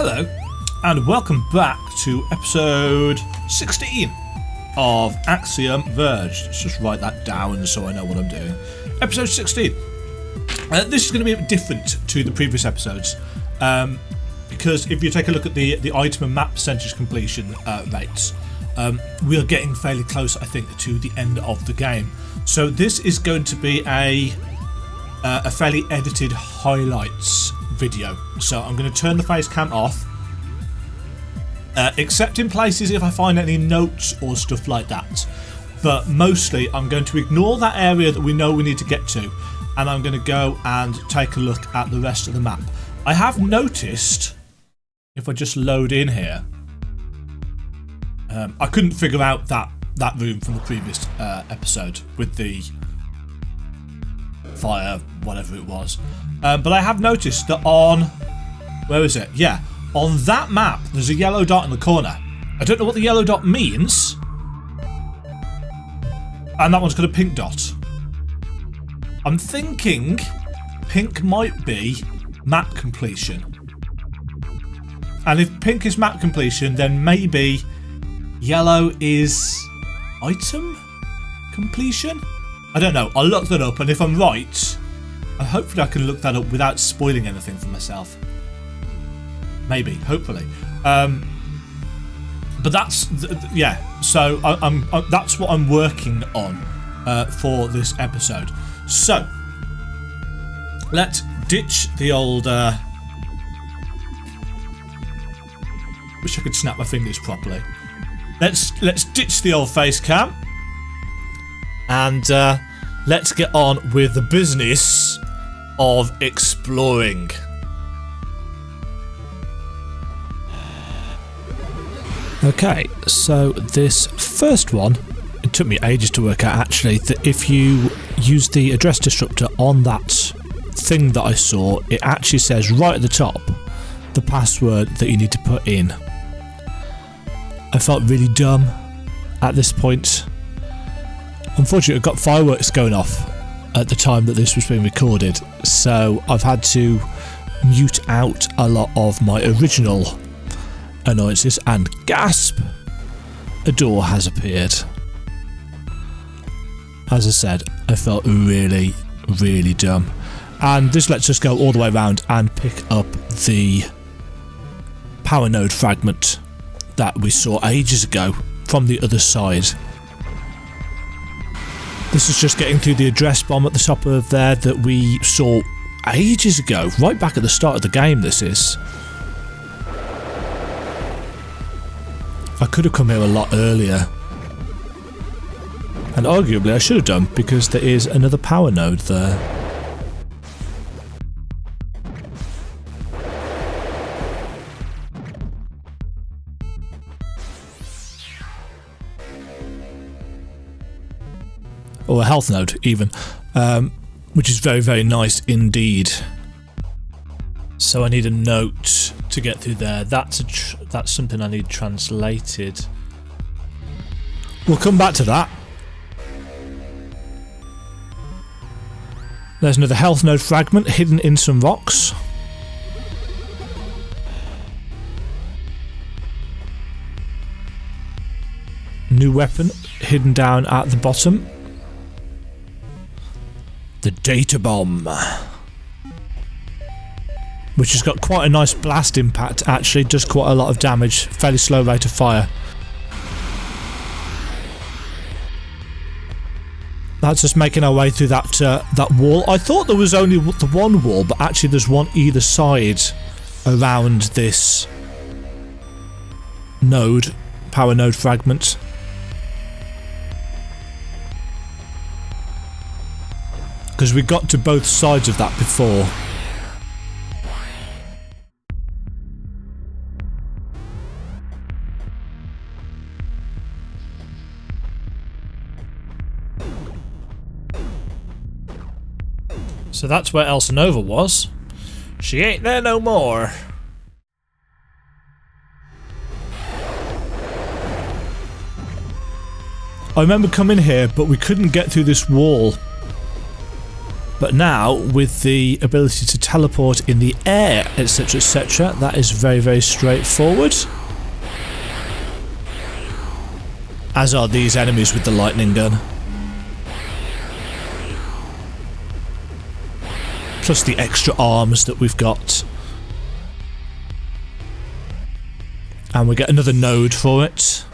Hello, and welcome back to episode 16 of Axiom Verge. Let's just write that down so I know what I'm doing. Episode 16. This is going to be a bit different to the previous episodes, because if you take a look at the item and map percentage completion rates, we are getting fairly close, I think, to the end of the game. So this is going to be a fairly edited highlights video. So I'm going to turn the face cam off, except in places if I find any notes or stuff like that. But mostly I'm going to ignore that area that we know we need to get to, and I'm going to go and take a look at the rest of the map. I have noticed, if I just load in here, I couldn't figure out that room from the previous episode with the fire, whatever it was. But I have noticed that on, where is it? Yeah, on that map, there's a yellow dot in the corner. I don't know what the yellow dot means. And that one's got a pink dot. I'm thinking pink might be map completion. And if pink is map completion, then maybe yellow is item completion? I don't know. I'll look that up, and if I'm right, hopefully I can look that up without spoiling anything for myself. Maybe, hopefully. But that's yeah. So that's what I'm working on for this episode. So let's ditch the old. Wish I could snap my fingers properly. Let's ditch the old face cam and let's get on with the business of exploring. Okay, so this first one, it took me ages to work out actually, that if you use the address disruptor on that thing that I saw, it actually says right at the top the password that you need to put in. I felt really dumb at this point. Unfortunately, I've got fireworks going off at the time that this was being recorded, so I've had to mute out a lot of my original annoyances, and gasp, a door has appeared. As I said, I felt really, really dumb. And this lets us go all the way around and pick up the power node fragment that we saw ages ago from the other side. This is just getting through the address bomb at the top of there that we saw ages ago, right back at the start of the game this is. I could have come here a lot earlier. And arguably I should have done, because there is another power node there. Or a health node even, which is very, very nice indeed. So I need a note to get through there. That's something I need translated. We'll come back to that. There's another health node fragment hidden in some rocks. New weapon hidden down at the bottom. The data bomb, which has got quite a nice blast impact actually, does quite a lot of damage, fairly slow rate of fire. That's just making our way through that wall. I thought there was only the one wall, but actually there's one either side around this node, power node fragment. Because we got to both sides of that before. So that's where Elsinova was. She ain't there no more. I remember coming here, but we couldn't get through this wall. But now, with the ability to teleport in the air, etc., that is very, very straightforward. As are these enemies with the lightning gun. Plus the extra arms that we've got. And we get another node for it.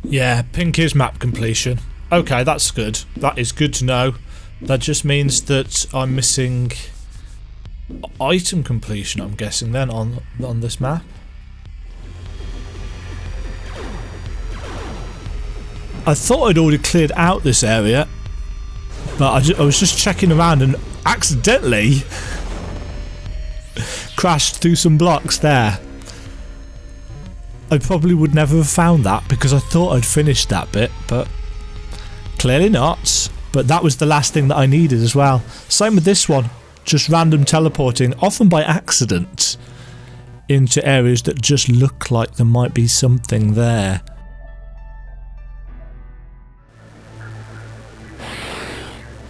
Yeah, pink is map completion. Okay, that's good. That is good to know. That just means that I'm missing item completion, I'm guessing, then, on this map. I thought I'd already cleared out this area, but I was just checking around and accidentally crashed through some blocks there. I probably would never have found that because I thought I'd finished that bit, but clearly not. But that was the last thing that I needed as well. Same with this one, just random teleporting, often by accident, into areas that just look like there might be something there.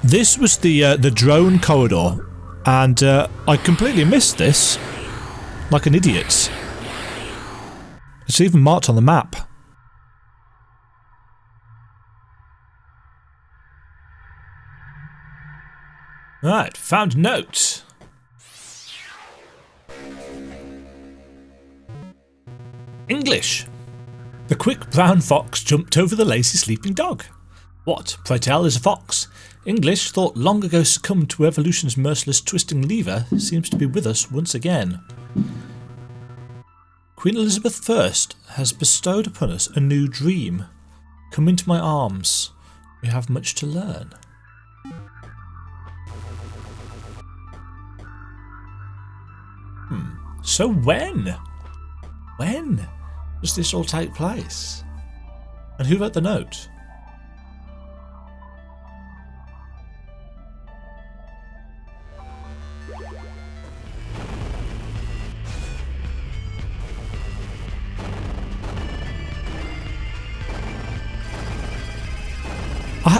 This was the drone corridor, and I completely missed this, like an idiot. It's even marked on the map. Right, found a note. English. The quick brown fox jumped over the lazy sleeping dog. What, pray tell, is a fox? English, thought long ago succumbed to evolution's merciless twisting lever, seems to be with us once again. Queen Elizabeth I has bestowed upon us a new dream. Come into my arms. We have much to learn. So when? When does this all take place? And who wrote the note?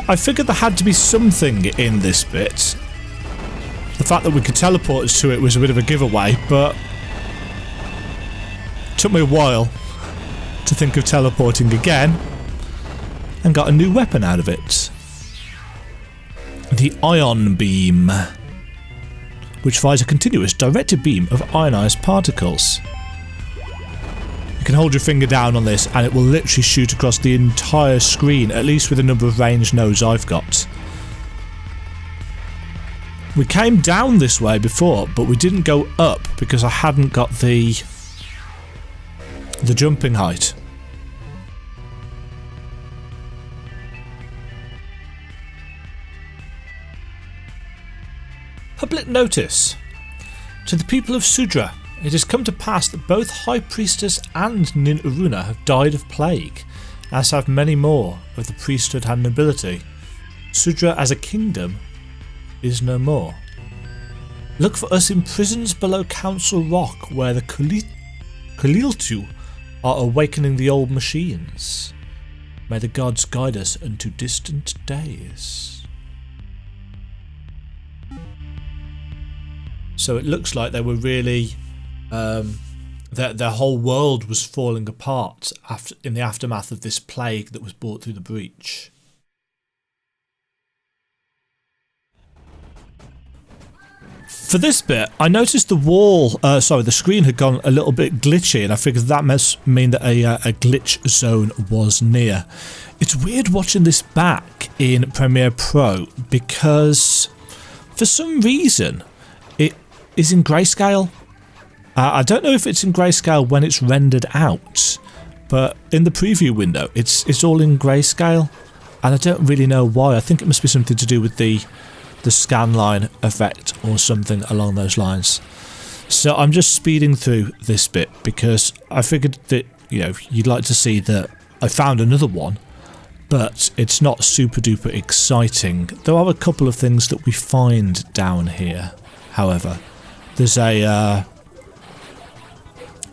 I figured there had to be something in this bit. The fact that we could teleport us to it was a bit of a giveaway, but it took me a while to think of teleporting again and got a new weapon out of it. The ion beam, which fires a continuous directed beam of ionized particles. You can hold your finger down on this and it will literally shoot across the entire screen, at least with the number of ranged nodes I've got. We came down this way before, but we didn't go up because I hadn't got the jumping height. Public notice. To the people of Sudra, it has come to pass that both High Priestess and Nin Uruna have died of plague, as have many more of the priesthood and nobility. Sudra as a kingdom is no more. Look for us in prisons below Council Rock, where the Khaliltu are awakening the old machines. May the gods guide us into distant days. So it looks like they were really... their whole world was falling apart in the aftermath of this plague that was brought through the breach. For this bit, I noticed the screen had gone a little bit glitchy, and I figured that must mean that a glitch zone was near. It's weird watching this back in Premiere Pro because for some reason it is in grayscale. I don't know if it's in grayscale when it's rendered out, but in the preview window it's all in grayscale, and I don't really know why. I think it must be something to do with the scanline effect or something along those lines. So I'm just speeding through this bit because I figured that, you know, you'd like to see that I found another one, but it's not super duper exciting. There are a couple of things that we find down here, however. There's a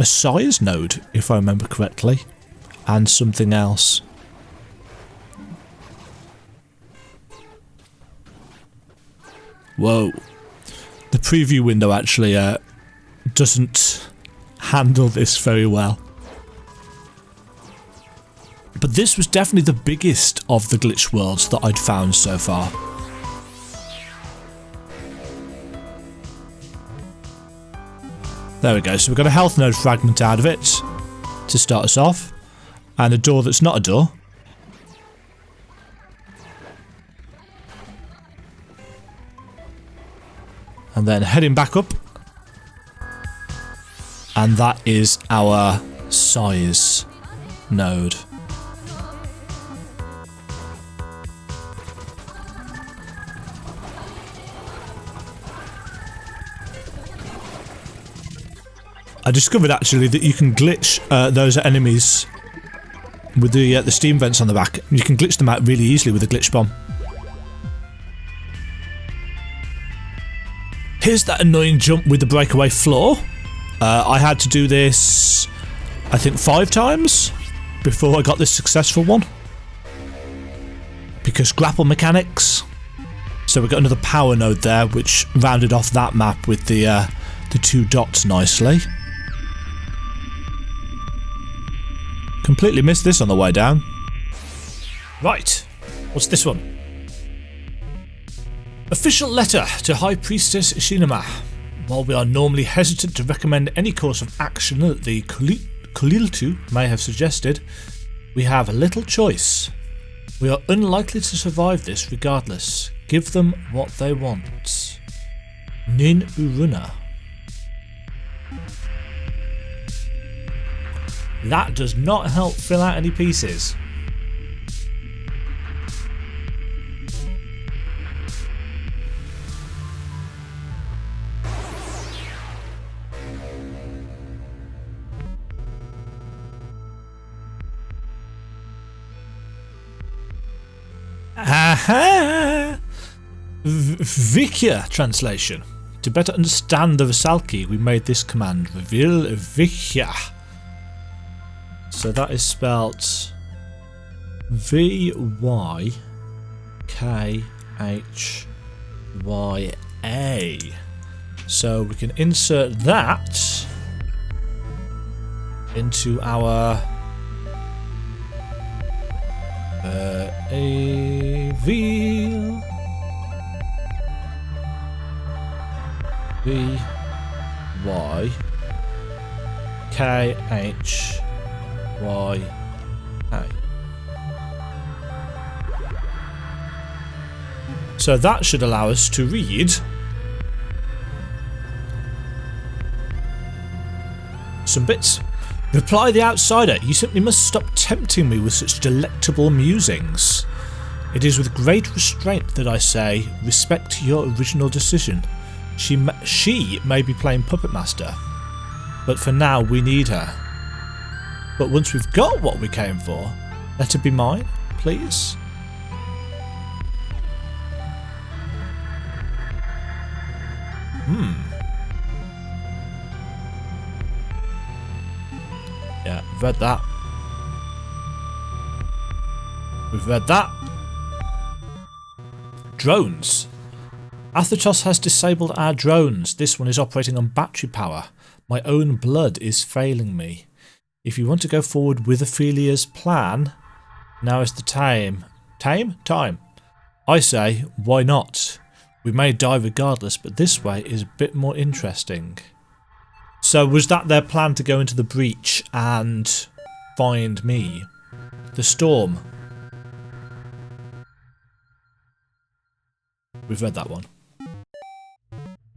size node, if I remember correctly, and something else. Whoa. The preview window actually doesn't handle this very well. But this was definitely the biggest of the glitch worlds that I'd found so far. There we go, so we've got a health node fragment out of it to start us off, and a door that's not a door. And then heading back up, and that is our size node. I discovered actually that you can glitch those enemies with the steam vents on the back. You can glitch them out really easily with a glitch bomb. Here's that annoying jump with the breakaway floor. I had to do this, I think 5 times before I got this successful one. Because grapple mechanics. So we've got another power node there, which rounded off that map with the 2 dots nicely. Completely missed this on the way down. Right, what's this one? Official letter to High Priestess Shinama. While we are normally hesitant to recommend any course of action that the Kuliltu may have suggested, we have little choice. We are unlikely to survive this regardless. Give them what they want. Nin Uruna. That does not help fill out any pieces. Aha! Vikya translation. To better understand the Vasalki, we made this command. Reveal Vikya. So that is spelt Vykhya. So we can insert that into our Avil Vykhya. So that should allow us to read some bits. Reply the outsider, you simply must stop tempting me with such delectable musings. It is with great restraint that I say, respect your original decision. She may be playing Puppet Master, but for now we need her. But once we've got what we came for, let her be mine, please. Yeah, we've read that. We've read that. Drones. Athos has disabled our drones. This one is operating on battery power. My own blood is failing me. If you want to go forward with Ophelia's plan, now is the time. Time. I say, why not? We may die regardless, but this way is a bit more interesting. So was that their plan, to go into the breach and find me? The storm. We've read that one.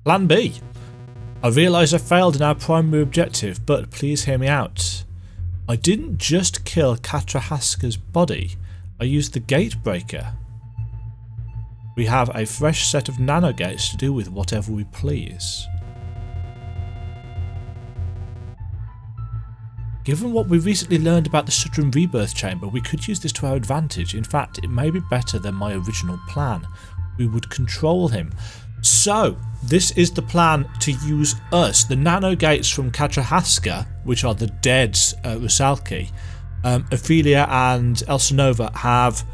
Plan B. I realise I failed in our primary objective, but please hear me out. I didn't just kill Katrahaska's body, I used the gate breaker. We have a fresh set of nanogates to do with whatever we please. Given what we recently learned about the Sudden Rebirth Chamber, we could use this to our advantage. In fact, it may be better than my original plan. We would control him. So, this is the plan to use us. The nanogates from Katrahaska, which are the dead Rusalki, Ophelia and Elsanova have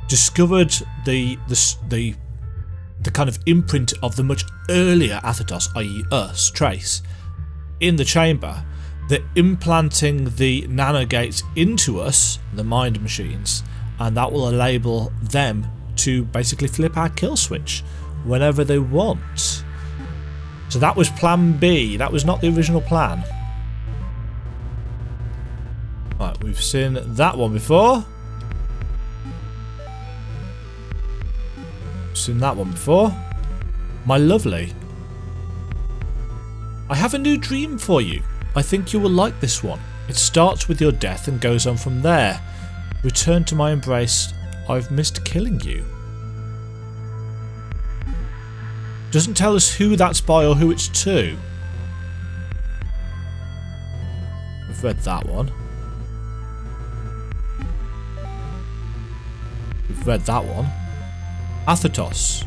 discovered the kind of imprint of the much earlier Athetos, i.e. us, Trace, in the chamber. They're implanting the nanogates into us, the mind machines, and that will enable them to basically flip our kill switch whenever they want. So that was plan B, that was not the original plan. Right, we've seen that one before. Seen that one before. My lovely. I have a new dream for you. I think you will like this one. It starts with your death and goes on from there. Return to my embrace. I've missed killing you. Doesn't tell us who that's by or who it's to. We've read that one. We've read that one. Athetos.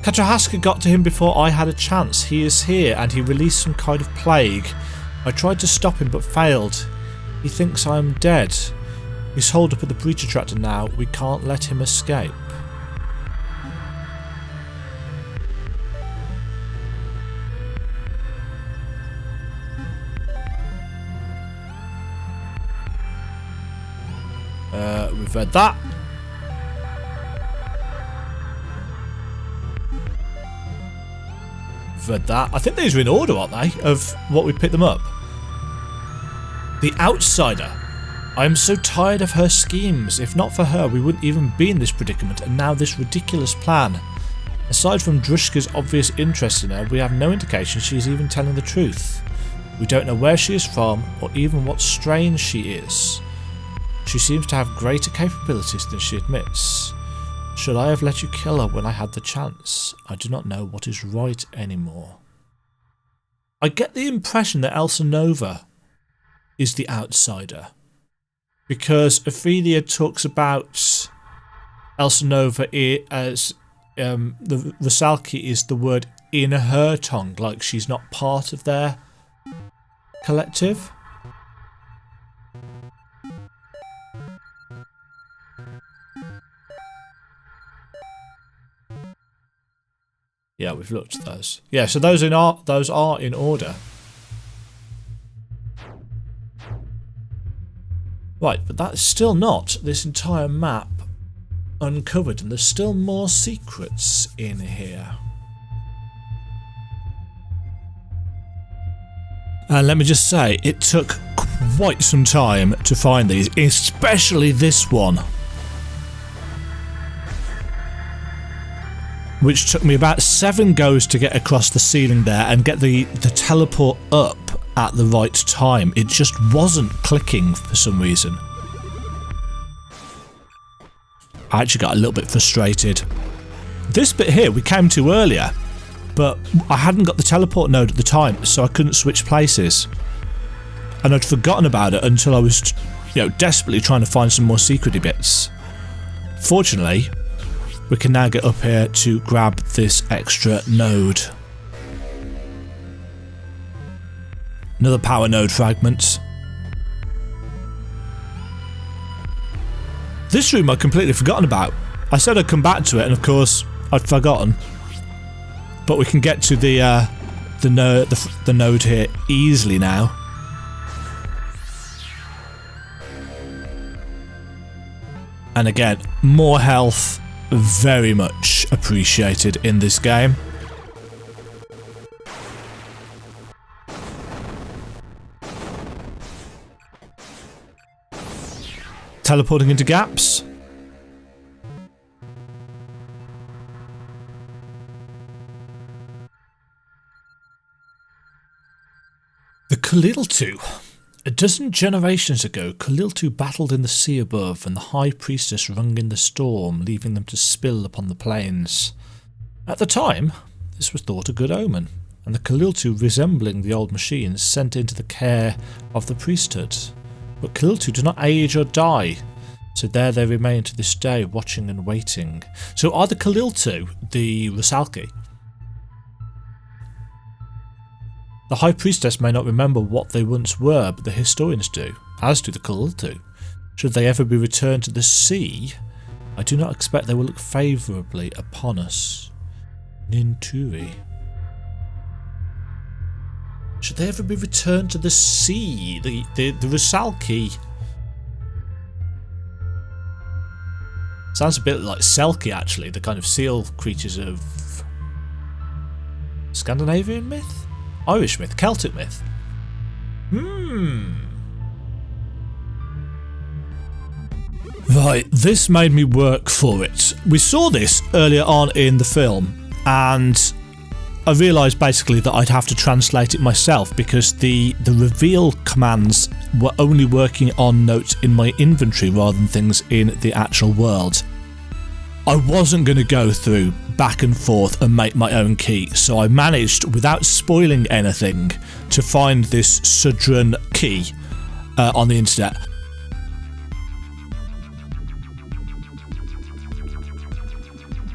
Katrahaska got to him before I had a chance. He is here and he released some kind of plague. I tried to stop him but failed. He thinks I am dead. He's holed up at the breach attractor now. We can't let him escape. We've read that. Read that. I think these are in order, aren't they, of what we picked them up. The Outsider. I am so tired of her schemes. If not for her, we wouldn't even be in this predicament, and now this ridiculous plan. Aside from Drushka's obvious interest in her, we have no indication she is even telling the truth. We don't know where she is from, or even what strain she is. She seems to have greater capabilities than she admits. Should I have let you kill her when I had the chance? I do not know what is right anymore. I get the impression that Elsanova is the outsider, because Ophelia talks about Elsanova as the Rusalki is the word in her tongue, like she's not part of their collective. Yeah, we've looked at those. Yeah, so those are in order. Right, but that's still not this entire map uncovered, and there's still more secrets in here. And let me just say, it took quite some time to find these, especially this one, which took me about 7 goes to get across the ceiling there and get the teleport up at the right time. It just wasn't clicking for some reason. I actually got a little bit frustrated. This bit here we came to earlier, but I hadn't got the teleport node at the time, so I couldn't switch places. And I'd forgotten about it until I was, desperately trying to find some more secrety bits. Fortunately, we can now get up here to grab this extra node. Another power node fragment. This room I'd completely forgotten about. I said I'd come back to it, and of course I'd forgotten. But we can get to the node here easily now. And again, more health. Very much appreciated in this game. Teleporting into gaps. The Khalil-2. A dozen generations ago, Khalil-2 battled in the sea above, and the High Priestess wrung in the storm, leaving them to spill upon the plains. At the time, this was thought a good omen, and the Khalil-2, resembling the old machines, sent into the care of the priesthood. But Khalil-2 do not age or die. So there they remain to this day, watching and waiting. So are the Khalil-2 the Rusalki? The High Priestess may not remember what they once were, but the historians do, as do the Khalil-2. Should they ever be returned to the sea, I do not expect they will look favourably upon us. Ninturi. Should they ever be returned to the sea? The Rusalki. Sounds a bit like Selkie, actually, the kind of seal creatures of Scandinavian myth? Irish myth? Celtic myth? Right, this made me work for it. We saw this earlier on in the film, and I realised basically that I'd have to translate it myself because the reveal commands were only working on notes in my inventory rather than things in the actual world. I wasn't going to go through back and forth and make my own key, so I managed, without spoiling anything, to find this Sudran key on the internet.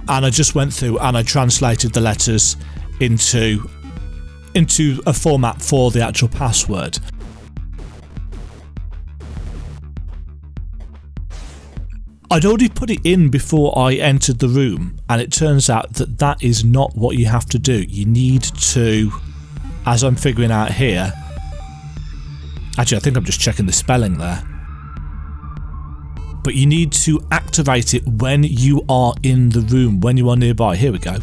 And I just went through and I translated the letters into a format for the actual password. I'd already put it in before I entered the room, and it turns out that that is not what you have to do. You need to, as I'm figuring out here, actually I think I'm just checking the spelling there, but you need to activate it when you are in the room, when you are nearby. Here we go.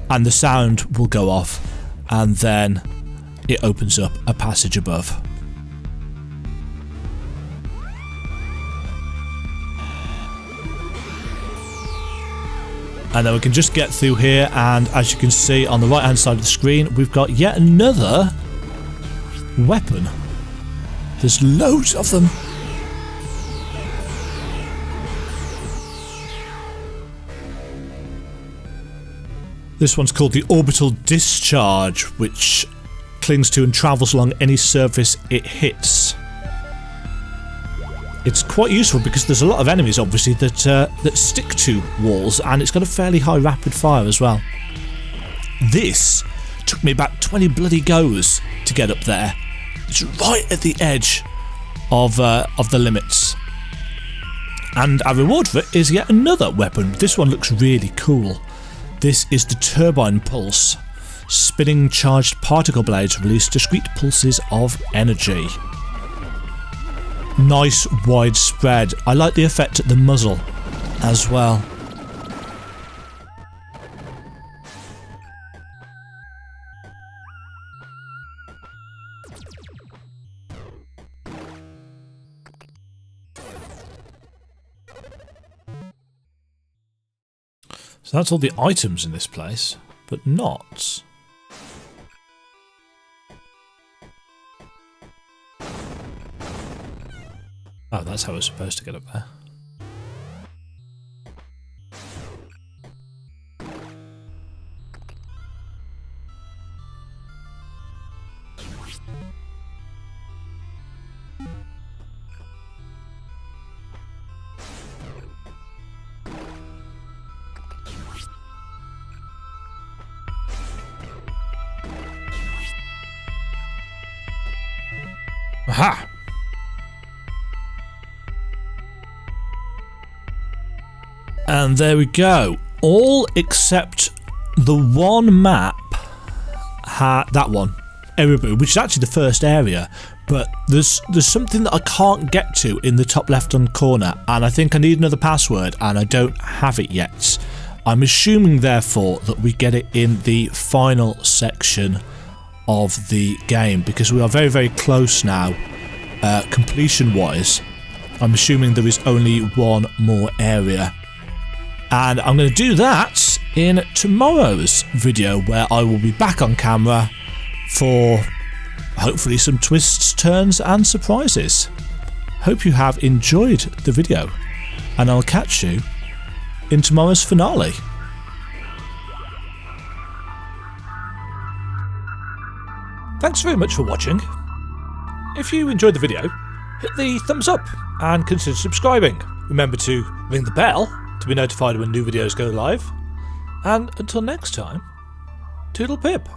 And the sound will go off, and then it opens up a passage above. And then we can just get through here, and as you can see on the right hand side of the screen, we've got yet another weapon. There's loads of them. This one's called the Orbital Discharge, which clings to and travels along any surface it hits. It's quite useful because there's a lot of enemies, obviously, that stick to walls, and it's got a fairly high rapid fire as well. This took me about 20 bloody goes to get up there. It's right at the edge of the limits. And our reward for it is yet another weapon. This one looks really cool. This is the Turbine Pulse. Spinning charged particle blades release discrete pulses of energy. Nice widespread. I like the effect at the muzzle as well. So that's all the items in this place, but not... Oh, that's how I was supposed to get up there. Aha! And there we go. All except the one map, that one, Eribu, which is actually the first area, but there's something that I can't get to in the top left-hand corner, and I think I need another password, and I don't have it yet. I'm assuming, therefore, that we get it in the final section of the game, because we are very, very close now, completion-wise. I'm assuming there is only one more area. And I'm going to do that in tomorrow's video, where I will be back on camera for hopefully some twists, turns and surprises. Hope you have enjoyed the video, and I'll catch you in tomorrow's finale. Thanks very much for watching. If you enjoyed the video, hit the thumbs up and consider subscribing. Remember to ring the bell to be notified when new videos go live. And until next time, toodle pip.